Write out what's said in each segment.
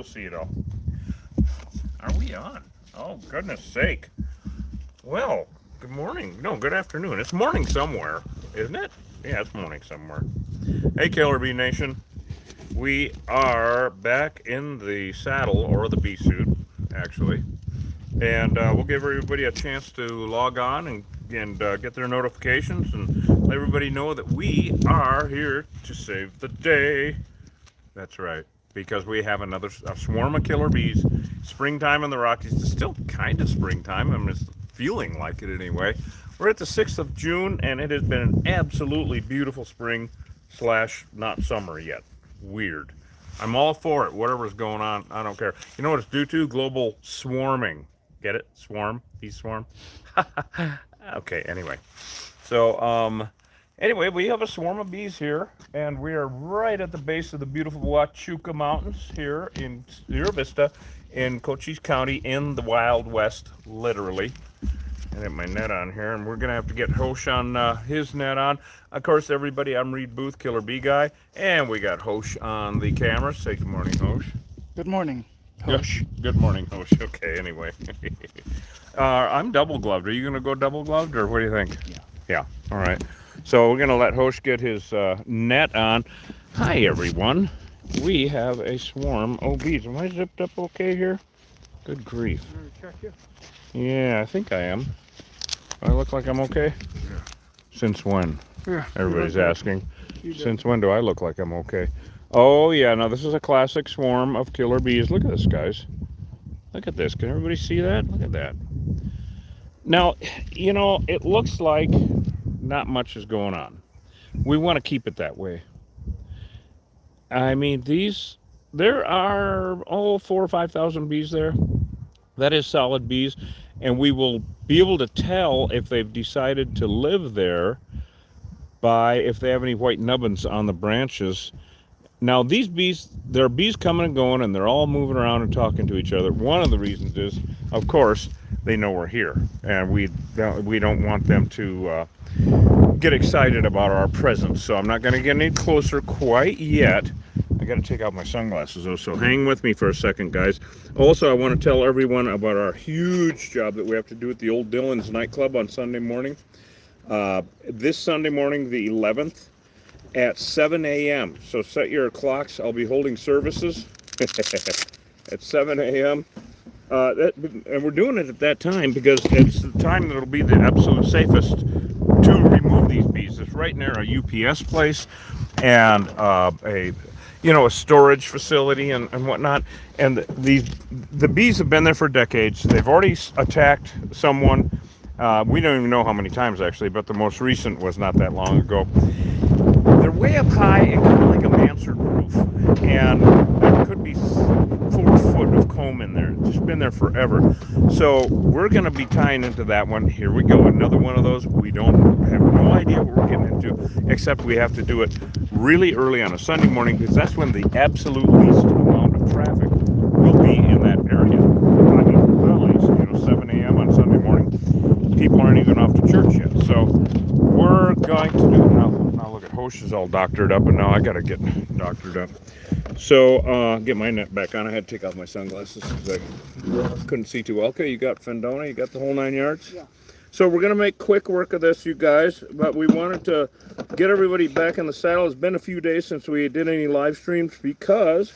See it all. Are we on? Oh, goodness sake. Well, good morning. No, good afternoon. It's morning somewhere, isn't it? Yeah, it's morning somewhere. Hey, Killer Bee Nation. We are back in the saddle, or the bee suit, actually. And we'll give everybody a chance to log on and get their notifications and let everybody know that we are here to save the day. That's right. Because we have another a swarm of killer bees. Springtime in the Rockies. It's still kind of springtime. I'm just feeling like it anyway. We're at the 6th of June, and it has been an absolutely beautiful spring slash not summer yet. Weird. I'm all for it. Whatever's going on, I don't care. You know what it's due to? Global swarming. Get it? Swarm? Bee swarm? Okay, anyway. So, we have a swarm of bees here, and we are right at the base of the beautiful Huachuca Mountains here in Sierra Vista in Cochise County in the Wild West, literally. I have my net on here, and we're going to have to get Hosh on his net on. Of course, everybody, I'm Reed Booth, Killer Bee Guy, and we got Hosh on the camera. Say good morning, Hosh. Good morning, Yeah, Hosh. good morning, Hosh. Okay, anyway. I'm double gloved. Are you going to go double gloved, or what do you think? Yeah. Yeah, all right. So we're going to let Hosh get his net on. Hi, everyone. We have a swarm. Oh, bees. Am I zipped up okay here? Good grief. Check you. Yeah, I think I am. I look like I'm okay? Yeah. Since when? Yeah. Everybody's asking. You did. Since when do I look like I'm okay? Oh, yeah. Now, this is a classic swarm of killer bees. Look at this, guys. Look at this. Can everybody see that? Look at that. Now, it looks like not much is going on. We want to keep it that way. I mean, there are, 4 or 5,000 bees there. That is solid bees. And we will be able to tell if they've decided to live there by if they have any white nubbins on the branches. Now, these bees, there are bees coming and going, and they're all moving around and talking to each other. One of the reasons is, of course, they know we're here, and we don't want them to get excited about our presence. So I'm not going to get any closer quite yet. I got to take out my sunglasses, though, so hang with me for a second, guys. Also, I want to tell everyone about our huge job that we have to do at the Old Dylan's nightclub on Sunday morning. This Sunday morning, the 11th, at 7 a.m. So set your clocks. I'll be holding services at 7 a.m. And we're doing it at that time because it's the time that'll be the absolute safest to remove these bees. It's right near a UPS place and a storage facility and whatnot. And the bees have been there for decades. They've already attacked someone. We don't even know how many times actually, but the most recent was not that long ago. They're way up high and kind of like a mansard roof, and there could be 4 foot of comb in there. It's just been there forever. So we're going to be tying into that one. Here we go, another one of those. We don't have no idea what we're getting into, except we have to do it really early on a Sunday morning because that's when the absolute least amount of traffic will be in that area. I mean, well, at least 7 a.m. on Sunday morning. People aren't even off to church yet. So we're going to do now. Look at Hosh is all doctored up, and now I got to get doctored up. So get my net back on. I had to take off my sunglasses because I couldn't see too well. Okay, you got Fendona, you got the whole 9 yards? Yeah. So we're going to make quick work of this, you guys, but we wanted to get everybody back in the saddle. It's been a few days since we did any live streams because,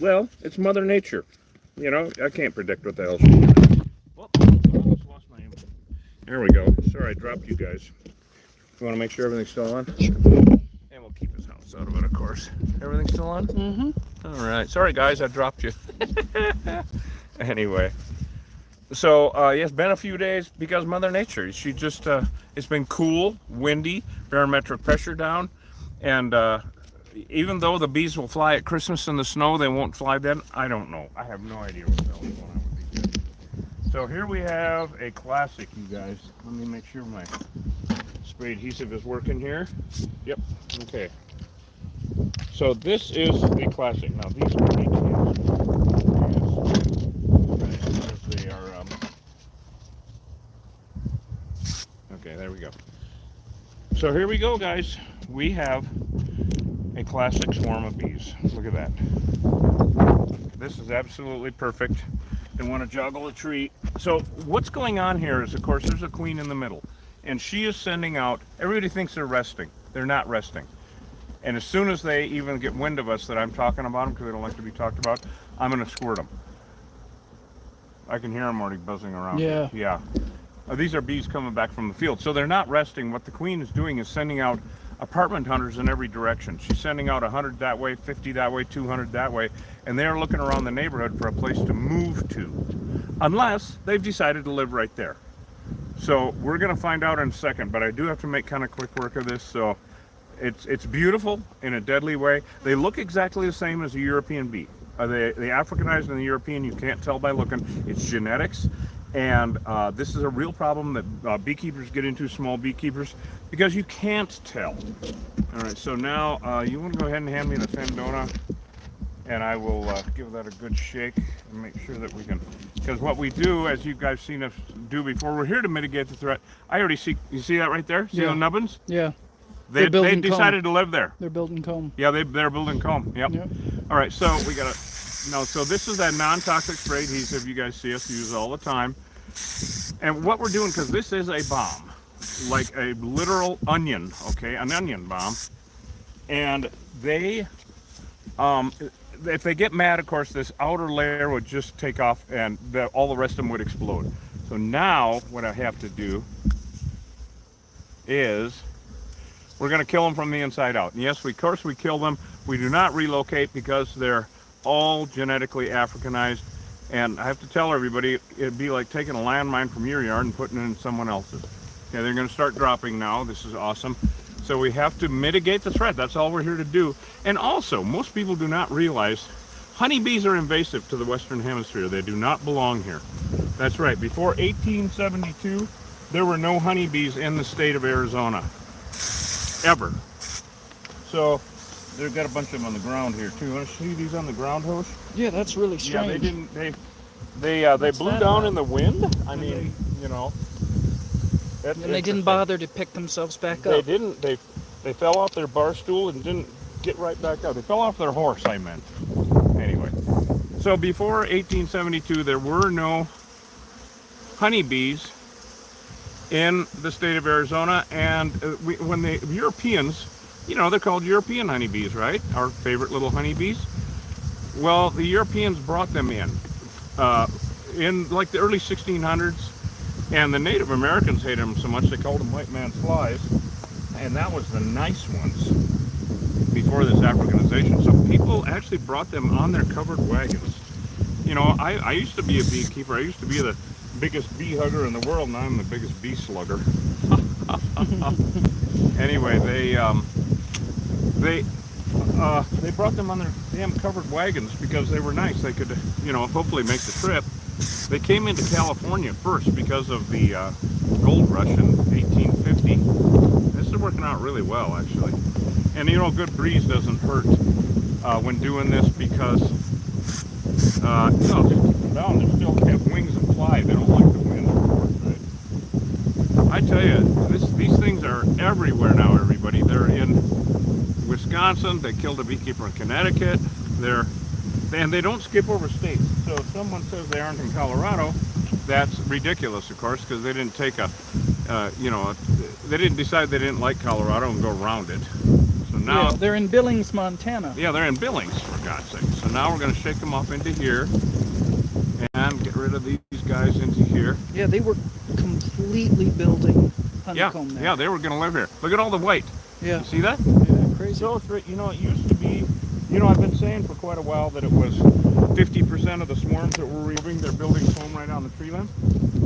well, it's Mother Nature. I can't predict what the hell she's going to do. Whoops, I almost lost my image. There we go. Sorry, I dropped you guys. You want to make sure everything's still on? Sure. And we'll keep his house out of it, of course. Everything's still on? Mm-hmm. All right. Sorry, guys, I dropped you. Anyway. So, yeah, it's been a few days because Mother Nature. She just, it's been cool, windy, barometric pressure down. And even though the bees will fly at Christmas in the snow, they won't fly then. I don't know. I have no idea what the hell is going on with these guys. So here we have a classic, you guys. Let me make sure my spray adhesive is working here. Yep. Okay. So this is the classic. Now these are ATS. They are. Okay, there we go. So here we go, guys. We have a classic swarm of bees. Look at that. this is absolutely perfect. They want to juggle a tree. So what's going on here is, of course, there's a queen in the middle, and she is sending out, everybody thinks they're resting. They're not resting. And as soon as they even get wind of us that I'm talking about them, because they don't like to be talked about, I'm going to squirt them. I can hear them already buzzing around. Yeah. Yeah. These are bees coming back from the field. So they're not resting. What the queen is doing is sending out apartment hunters in every direction. She's sending out 100 that way, 50 that way, 200 that way, and they're looking around the neighborhood for a place to move to, unless they've decided to live right there. So we're going to find out in a second, but I do have to make kind of quick work of this. So it's beautiful in a deadly way. They look exactly the same as a European bee. The Africanized and the European, you can't tell by looking. It's genetics. And this is a real problem that beekeepers get into, small beekeepers, because you can't tell. All right, so now you want to go ahead and hand me the Fendona, and I will give that a good shake and make sure that we can, because what we do, as you guys seen us do before, we're here to mitigate the threat. I already see, you see that right there? See the nubbins? Yeah. They decided to live there. They're building comb. Yeah, they're building comb. Yep. All right, so we got to, so this is that non-toxic spray adhesive you guys see us use all the time. And what we're doing, because this is a bomb, like a literal onion, okay, an onion bomb. And they, if they get mad, of course, this outer layer would just take off and all the rest of them would explode. So now what I have to do is we're going to kill them from the inside out. And yes, of course we kill them. We do not relocate because they're all genetically Africanized. And I have to tell everybody, it'd be like taking a landmine from your yard and putting it in someone else's. Okay, they're going to start dropping now. This is awesome. So we have to mitigate the threat. That's all we're here to do. And also, most people do not realize honeybees are invasive to the Western Hemisphere. They do not belong here. That's right. Before 1872, there were no honeybees in the state of Arizona. Ever. So they've got a bunch of them on the ground here too. Want to see these on the ground, Hosh? Yeah, that's really strange. Yeah, they didn't. They blew down in the wind. I mean, you know. And they didn't bother to pick themselves back up. They didn't. They fell off their bar stool and didn't get right back up. They fell off their horse, I meant. Anyway, so before 1872, there were no honeybees in the state of Arizona, and when the Europeans, you know, they're called European honeybees, right? Our favorite little honeybees. Well, the Europeans brought them in like the early 1600s, and the Native Americans hated them so much they called them white man's flies, and that was the nice ones before this Africanization. So people actually brought them on their covered wagons. You know, I used to be a beekeeper. I used to be the biggest bee hugger in the world. Now I'm the biggest bee slugger. Anyway, they brought them on their damn covered wagons because they were nice. They could, you know, hopefully make the trip. They came into California first because of the gold rush in 1850. This is working out really well, actually. And you know, a good breeze doesn't hurt when doing this because, you know, just keep them down. They still have wings and fly. They don't like the wind, of course, right? I tell you, these things are everywhere now, everybody. They're in Wisconsin. They killed a beekeeper in Connecticut. And they don't skip over states. So if someone says they aren't in Colorado, that's ridiculous, of course, because they didn't take they didn't decide they didn't like Colorado and go around it. So now they're in Billings, Montana. Yeah, they're in Billings, for God's sake. So now we're going to shake them off into here and get rid of these guys into here. Yeah, they were completely building honeycomb there. Yeah, they were going to live here. Look at all the white. Yeah. You see that? Yeah, crazy. So straight. You know, it used to be, you know, I've been saying for quite a while that it was 50% of the swarms that were removing, they're building comb right on the tree limb.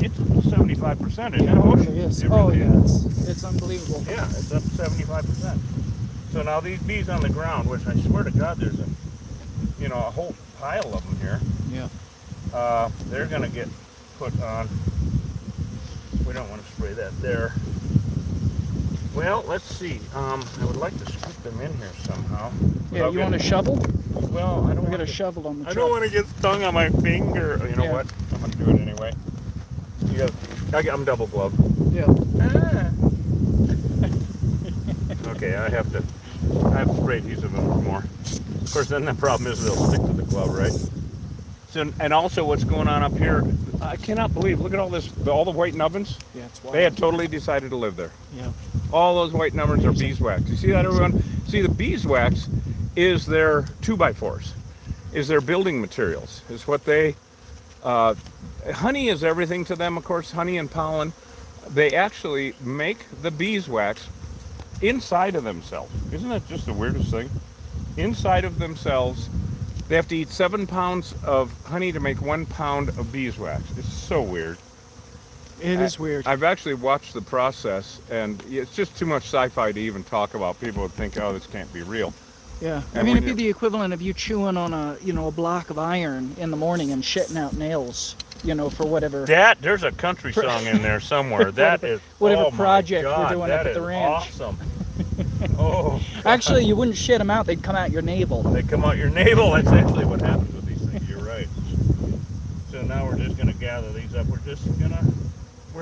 It's 75%, isn't it? It really is. It really is. It's unbelievable. Yeah, it's up 75%. So now these bees on the ground, which I swear to God, there's a whole pile of them here. Yeah. They're gonna get put on. We don't want to spray that there. Well, let's see. I would like to scoop them in here somehow. Yeah, you want a shovel? Well, I don't get a shovel on the truck. I don't want to get stung on my finger. You know what? I'm going to do it anyway. I'm double gloved. Yeah. Okay, I have spray adhesive in more. Of course, then the problem is they'll stick to the glove, right? So, and also what's going on up here, I cannot believe, look at all this, all the white nubbins. Yeah, it's wild. They had totally decided to live there. Yeah. All those white nubbins are beeswax. You see that, everyone? See, the beeswax is their 2x4s, is their building materials, is what they, honey is everything to them, of course, honey and pollen. They actually make the beeswax inside of themselves. Isn't that just the weirdest thing? Inside of themselves, they have to eat 7 pounds of honey to make 1 pound of beeswax. It's so weird. It is weird. I've actually watched the process, and it's just too much sci-fi to even talk about. People would think, oh, this can't be real. Yeah. I And mean, when it'd be the equivalent of you chewing on a block of iron in the morning and shitting out nails, for whatever. There's a country song in there somewhere. That is whatever oh my project God, you're doing that up at the is ranch. Awesome. Oh, Actually, you wouldn't shit them out; they'd come out your navel. they come out your navel. That's actually what happens with these things. You're right. So now we're just going to gather these up. We're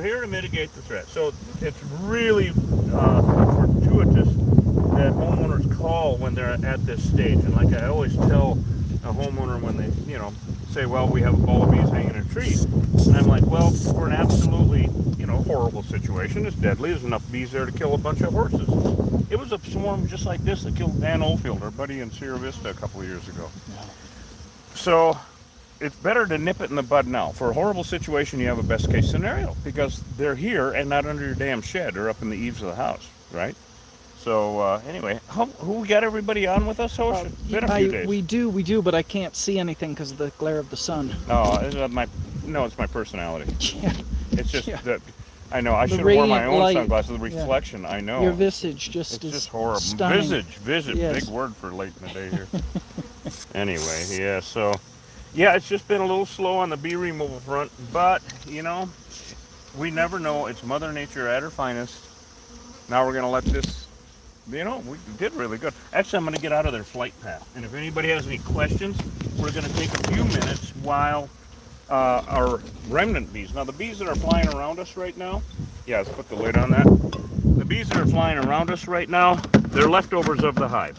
here to mitigate the threat. So it's really fortuitous that homeowners call when they're at this stage. And like I always tell a homeowner when they, say, well, we have a ball of bees hanging in a tree. And I'm like, well, for an absolutely, horrible situation, it's deadly. There's enough bees there to kill a bunch of horses. It was a swarm just like this that killed Dan Oldfield, our buddy in Sierra Vista a couple of years ago. Yeah. So it's better to nip it in the bud now. For a horrible situation, you have a best case scenario because they're here and not under your damn shed or up in the eaves of the house, right? So anyway, who we got everybody on with us, Hosh? It's been a few days. We do, but I can't see anything because of the glare of the sun. No, it's my personality. Yeah. It's just Yeah. that I know I The should have worn my radiant own light. sunglasses. The reflection, I know. Your visage It's is just horrible. stunning. Visage, Yes. big word for late in the day here. Anyway, yeah, so, yeah, it's just been a little slow on the bee removal front, but, we never know. It's Mother Nature at her finest. Now we're going to let this, we did really good. Actually, I'm going to get out of their flight path, and if anybody has any questions, we're going to take a few minutes while our remnant bees. Now, the bees that are flying around us right now, yeah, let's put the lid on that. The bees that are flying around us right now, they're leftovers of the hive.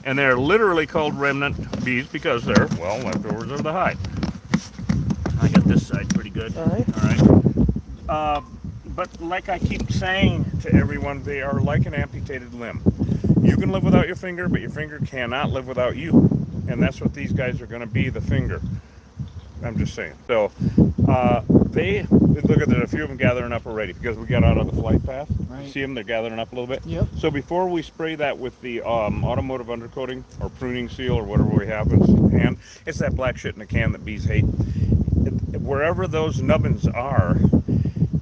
And they're literally called remnant bees because they're, well, leftovers of the hive. I got this side pretty good. All right. All right. But like I keep saying to everyone, they are like an amputated limb. You can live without your finger, but your finger cannot live without you. And that's what these guys are going to be, the finger. I'm just saying. So look at that, a few of them gathering up already because we got out of the flight path. Right. See them? They're gathering up a little bit. Yep. So before we spray that with the automotive undercoating or pruning seal or whatever we have in hand, it's that black shit in a can that bees hate. Wherever those nubbins are,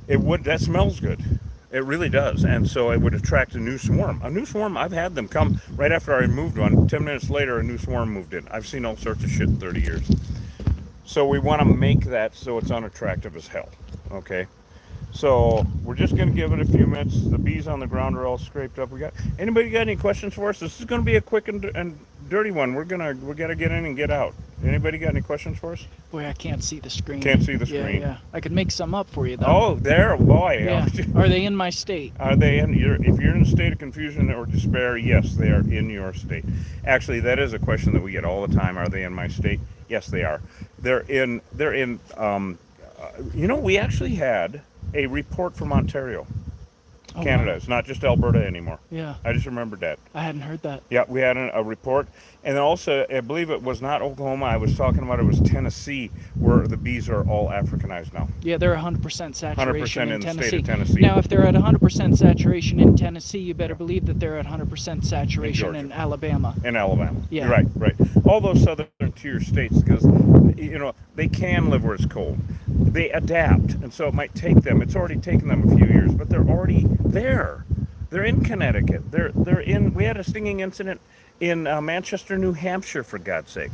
that smells good. It really does. And so it would attract a new swarm. A new swarm, I've had them come right after I removed one. 10 minutes later, a new swarm moved in. I've seen all sorts of shit in 30 years. So we want to make that so it's unattractive as hell, okay? So we're just going to give it a few minutes. The bees on the ground are all scraped up. Anybody got any questions for us? This is going to be a quick and dirty one. We got to get in and get out. Anybody got any questions for us? Boy, I can't see the screen. Can't see the screen. Yeah. I could make some up for you though. Oh, there, boy. Yeah. Are they in my state? Are they if you're in a state of confusion or despair, yes, they are in your state. Actually, that is a question that we get all the time. Are they in my state? Yes, they are. They're in, we actually had a report from Ontario, Canada. Wow. It's not just Alberta anymore. Yeah. I just remembered that. I hadn't heard that. Yeah, we had a report. And then also, I believe it was not Oklahoma. I was talking about it was Tennessee, where the bees are all Africanized now. Yeah, they're 100% saturation 100% in the Tennessee. state of Tennessee. Now, if they're at 100% saturation in Tennessee, you better believe that they're at 100% saturation in Alabama. In Alabama. Yeah. Right. All those southern tier states, because, they can live where it's cold. They adapt, and so it might take them. It's already taken them a few years, but they're already there. They're in Connecticut. We had a stinging incident in Manchester, New Hampshire, for God's sake.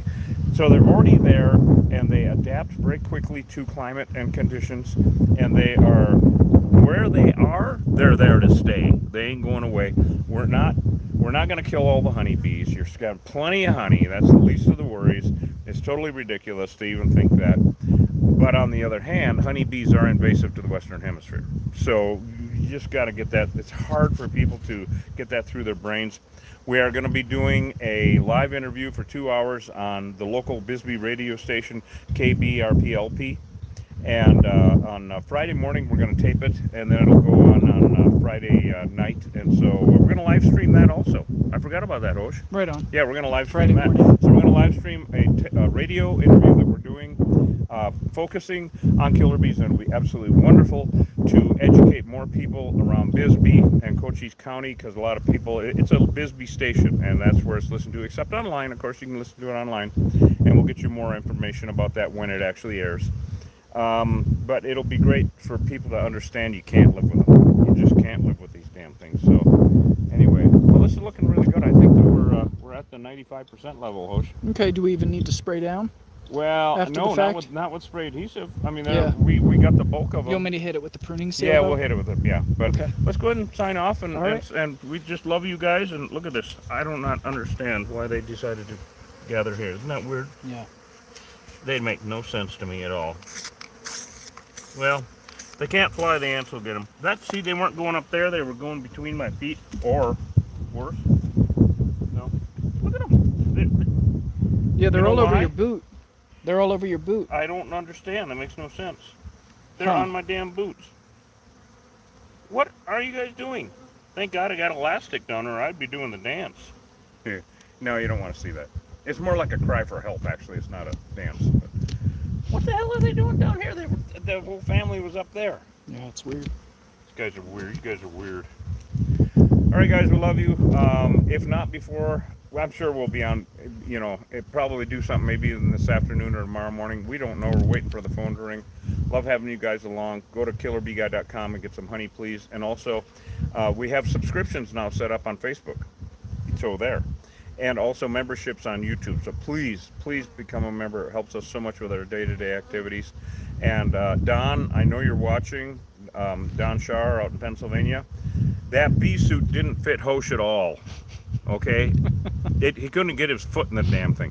So they're already there, and they adapt very quickly to climate and conditions, and they are, where they are, they're there to stay. They ain't going away. We're not going to kill all the honeybees. You've got plenty of honey. That's the least of the worries. It's totally ridiculous to even think that. But on the other hand, honeybees are invasive to the Western Hemisphere. So you just got to get that. It's hard for people to get that through their brains. We are going to be doing a live interview for 2 hours on the local Bisbee radio station, KBRPLP. And on Friday morning, we're going to tape it, and then it'll go on Friday night. And so we're going to live stream that also. I forgot about that, Osh. Right on. Yeah, we're going to live stream Friday that. morning. So we're going to live stream a radio interview that we're doing, focusing on killer bees, and it'll be absolutely wonderful to educate more people around Bisbee and Cochise County, because a lot of people, it's a Bisbee station, and that's where it's listened to, except online. Of course, you can listen to it online, and we'll get you more information about that when it actually airs. But it'll be great for people to understand you can't live with them. You just can't live with these damn things. So anyway, well, this is looking really good. I think that we're at the 95% level, Hosh. Okay, do we even need to spray down? Well, After no, the fact? not with spray adhesive. I mean, Yeah. we got the bulk of them. You want me to hit it with the pruning seal? Yeah, though? we'll hit it with it. Yeah, but Okay. let's go ahead and sign off, and, All right. and we just love you guys. And look at this. I do not understand why they decided to gather here. Isn't that weird? Yeah. They make no sense to me at all. Well, they can't fly, the ants will get them. See, they weren't going up there, they were going between my feet, or worse. No. Look at them. Yeah, they're You know all over why? your boot. They're all over your boot. I don't understand. That makes no sense. They're Huh. on my damn boots. What are you guys doing? Thank God I got elastic down there, I'd be doing the dance. Here. No, you don't want to see that. It's more like a cry for help, actually. It's not a dance. But what the hell are they doing down here? The whole family was up there. Yeah, it's weird. These guys are weird. You guys are weird. All right, guys, we love you. If not before, well, I'm sure we'll be on, probably do something maybe in this afternoon or tomorrow morning. We don't know. We're waiting for the phone to ring. Love having you guys along. Go to killerbeeguy.com and get some honey, please. And also, we have subscriptions now set up on Facebook. So there. And also memberships on YouTube. So please become a member. It helps us so much with our day-to-day activities. And Don, I know you're watching. Don Shar out in Pennsylvania. That bee suit didn't fit Hosh at all. Okay? He couldn't get his foot in the damn thing.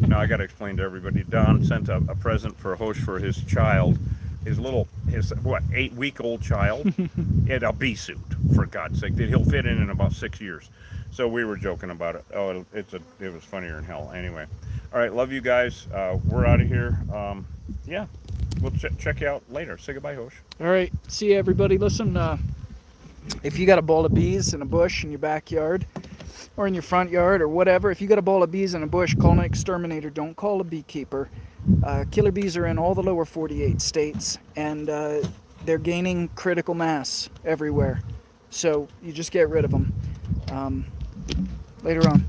Now I got to explain to everybody. Don sent a present for Hosh for his child. His 8-week-old child. In a bee suit, for God's sake, that he'll fit in about 6 years. So we were joking about it. Oh, it was funnier than hell. Anyway, all right, love you guys. We're out of here. Yeah, we'll check you out later. Say goodbye, Hosh. All right. See you, everybody. Listen, if you got a ball of bees in a bush in your backyard or in your front yard or whatever, if you got a ball of bees in a bush, call an exterminator. Don't call a beekeeper. Killer bees are in all the lower 48 states, and they're gaining critical mass everywhere. So you just get rid of them. Later on.